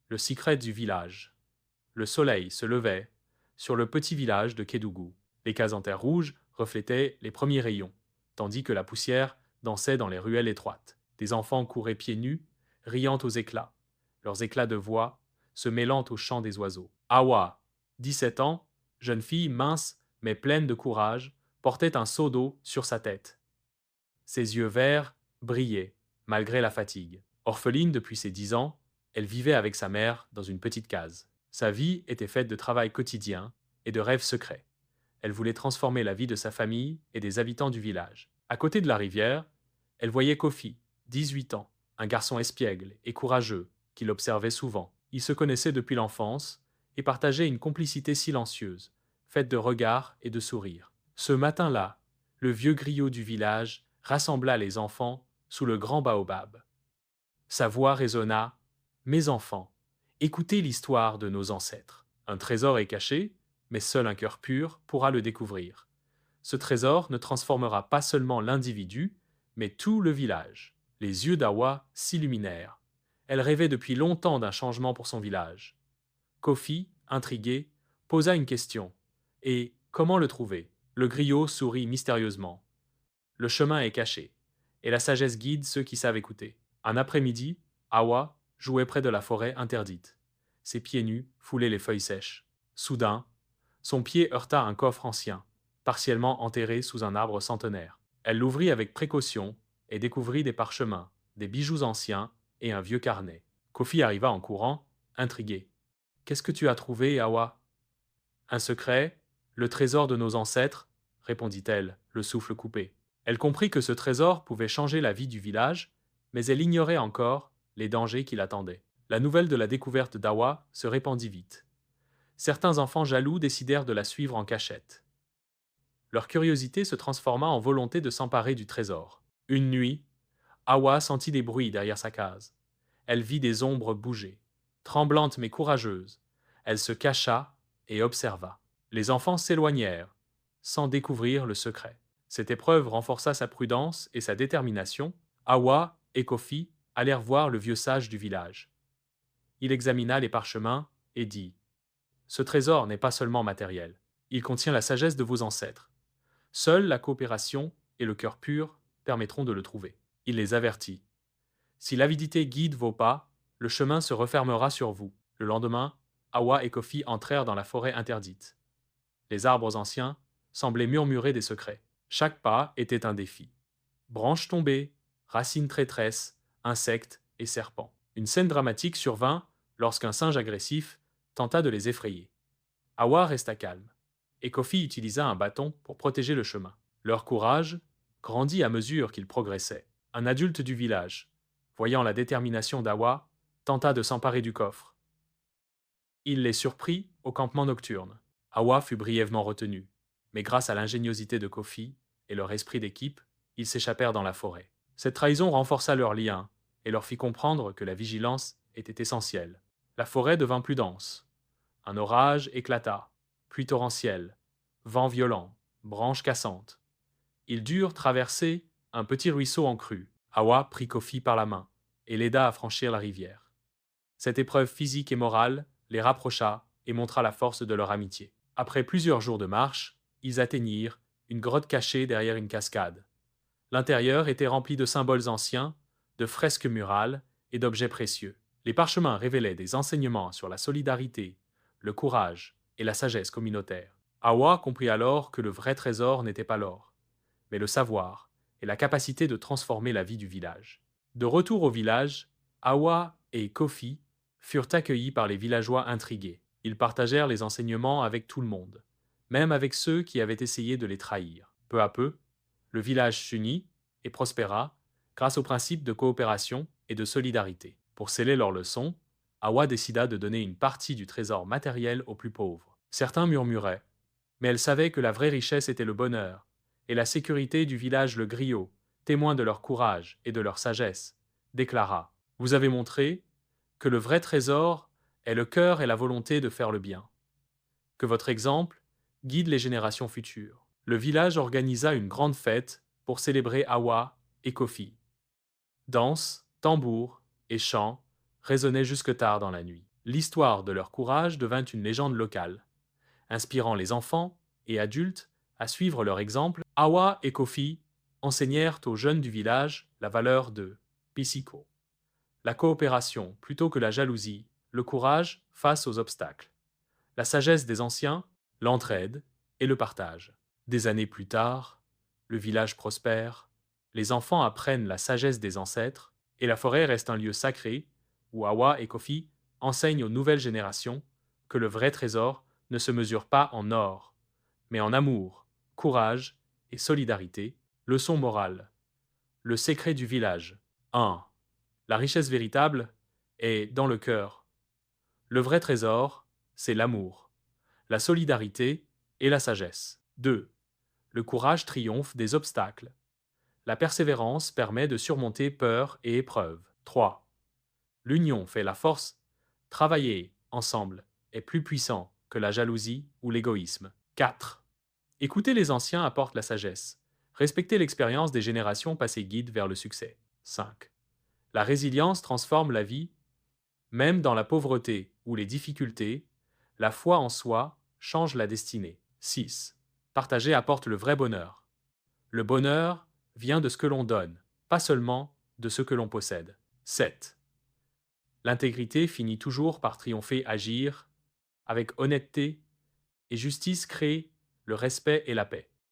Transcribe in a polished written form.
Le secret du village. Le soleil se levait sur le petit village de Kédougou. Les cases en terre rouge reflétaient les premiers rayons, tandis que la poussière dansait dans les ruelles étroites. Des enfants couraient pieds nus, riant aux éclats, leurs éclats de voix se mêlant au chant des oiseaux. Awa, 17 ans, jeune fille mince mais pleine de courage, portait un seau d'eau sur sa tête. Ses yeux verts brillaient, malgré la fatigue. Orpheline depuis ses 10 ans, elle vivait avec sa mère dans une petite case. Sa vie était faite de travail quotidien et de rêves secrets. Elle voulait transformer la vie de sa famille et des habitants du village. À côté de la rivière, elle voyait Kofi, 18 ans, un garçon espiègle et courageux, qui l'observait souvent. Ils se connaissaient depuis l'enfance et partageaient une complicité silencieuse, faite de regards et de sourires. Ce matin-là, le vieux griot du village rassembla les enfants sous le grand baobab. Sa voix résonna: Mes enfants, écoutez l'histoire de nos ancêtres. Un trésor est caché, mais seul un cœur pur pourra le découvrir. Ce trésor ne transformera pas seulement l'individu, mais tout le village. Les yeux d'Awa s'illuminèrent. Elle rêvait depuis longtemps d'un changement pour son village. Kofi, intrigué, posa une question. Et comment le trouver? Le griot sourit mystérieusement. Le chemin est caché, et la sagesse guide ceux qui savent écouter. Un après-midi, Awa jouait près de la forêt interdite. Ses pieds nus foulaient les feuilles sèches. Soudain, son pied heurta un coffre ancien, partiellement enterré sous un arbre centenaire. Elle l'ouvrit avec précaution et découvrit des parchemins, des bijoux anciens et un vieux carnet. Kofi arriva en courant, intrigué. Qu'est-ce que tu as trouvé, Awa? Un secret, le trésor de nos ancêtres, répondit-elle, le souffle coupé. Elle comprit que ce trésor pouvait changer la vie du village, mais elle ignorait encore les dangers qui l'attendaient. La nouvelle de la découverte d'Awa se répandit vite. Certains enfants jaloux décidèrent de la suivre en cachette. Leur curiosité se transforma en volonté de s'emparer du trésor. Une nuit, Awa sentit des bruits derrière sa case. Elle vit des ombres bouger. Tremblante mais courageuse, elle se cacha et observa. Les enfants s'éloignèrent, sans découvrir le secret. Cette épreuve renforça sa prudence et sa détermination. Awa et Kofi allèrent voir le vieux sage du village. Il examina les parchemins et dit: Ce trésor n'est pas seulement matériel, il contient la sagesse de vos ancêtres. Seule la coopération et le cœur pur permettront de le trouver. Il les avertit. Si l'avidité guide vos pas, le chemin se refermera sur vous. Le lendemain, Awa et Kofi entrèrent dans la forêt interdite. Les arbres anciens semblaient murmurer des secrets. Chaque pas était un défi. Branches tombées, racines traîtresses, insectes et serpents. Une scène dramatique survint lorsqu'un singe agressif tenta de les effrayer. Awa resta calme, et Kofi utilisa un bâton pour protéger le chemin. Leur courage grandit à mesure qu'ils progressaient. Un adulte du village, voyant la détermination d'Awa, tenta de s'emparer du coffre. Il les surprit au campement nocturne. Awa fut brièvement retenu, mais grâce à l'ingéniosité de Kofi et leur esprit d'équipe, ils s'échappèrent dans la forêt. Cette trahison renforça leur lien et leur fit comprendre que la vigilance était essentielle. La forêt devint plus dense. Un orage éclata, pluie torrentielle, vent violent, branches cassantes. Ils durent traverser un petit ruisseau en crue. Awa prit Kofi par la main et l'aida à franchir la rivière. Cette épreuve physique et morale les rapprocha et montra la force de leur amitié. Après plusieurs jours de marche, ils atteignirent une grotte cachée derrière une cascade. L'intérieur était rempli de symboles anciens, de fresques murales et d'objets précieux. Les parchemins révélaient des enseignements sur la solidarité, le courage et la sagesse communautaire. Awa comprit alors que le vrai trésor n'était pas l'or, mais le savoir et la capacité de transformer la vie du village. De retour au village, Awa et Kofi furent accueillis par les villageois intrigués. Ils partagèrent les enseignements avec tout le monde, même avec ceux qui avaient essayé de les trahir. Peu à peu, le village s'unit et prospéra grâce aux principes de coopération et de solidarité. Pour sceller leur leçon, Awa décida de donner une partie du trésor matériel aux plus pauvres. Certains murmuraient, mais elle savait que la vraie richesse était le bonheur, et la sécurité du village le griot, témoin de leur courage et de leur sagesse, déclara: Vous avez montré que le vrai trésor est le cœur et la volonté de faire le bien. Que votre exemple guide les générations futures. Le village organisa une grande fête pour célébrer Awa et Kofi. Danses, tambours et chants résonnaient jusque tard dans la nuit. L'histoire de leur courage devint une légende locale, inspirant les enfants et adultes à suivre leur exemple. Awa et Kofi enseignèrent aux jeunes du village la valeur de Pisiko, la coopération plutôt que la jalousie, le courage face aux obstacles, la sagesse des anciens, l'entraide et le partage. Des années plus tard, le village prospère, les enfants apprennent la sagesse des ancêtres et la forêt reste un lieu sacré où Awa et Kofi enseignent aux nouvelles générations que le vrai trésor ne se mesure pas en or, mais en amour, courage et solidarité. Leçon morale. Le secret du village. 1. La richesse véritable est dans le cœur. Le vrai trésor, c'est l'amour, la solidarité et la sagesse. 2. Le courage triomphe des obstacles. La persévérance permet de surmonter peur et épreuves. 3. L'union fait la force. Travailler ensemble est plus puissant que la jalousie ou l'égoïsme. 4. Écouter les anciens apporte la sagesse. Respecter l'expérience des générations passées guide vers le succès. 5. La résilience transforme la vie, même dans la pauvreté ou les difficultés. La foi en soi change la destinée. 6. Partager apporte le vrai bonheur. Le bonheur vient de ce que l'on donne, pas seulement de ce que l'on possède. 7. L'intégrité finit toujours par triompher. Agir avec honnêteté et justice crée le respect et la paix.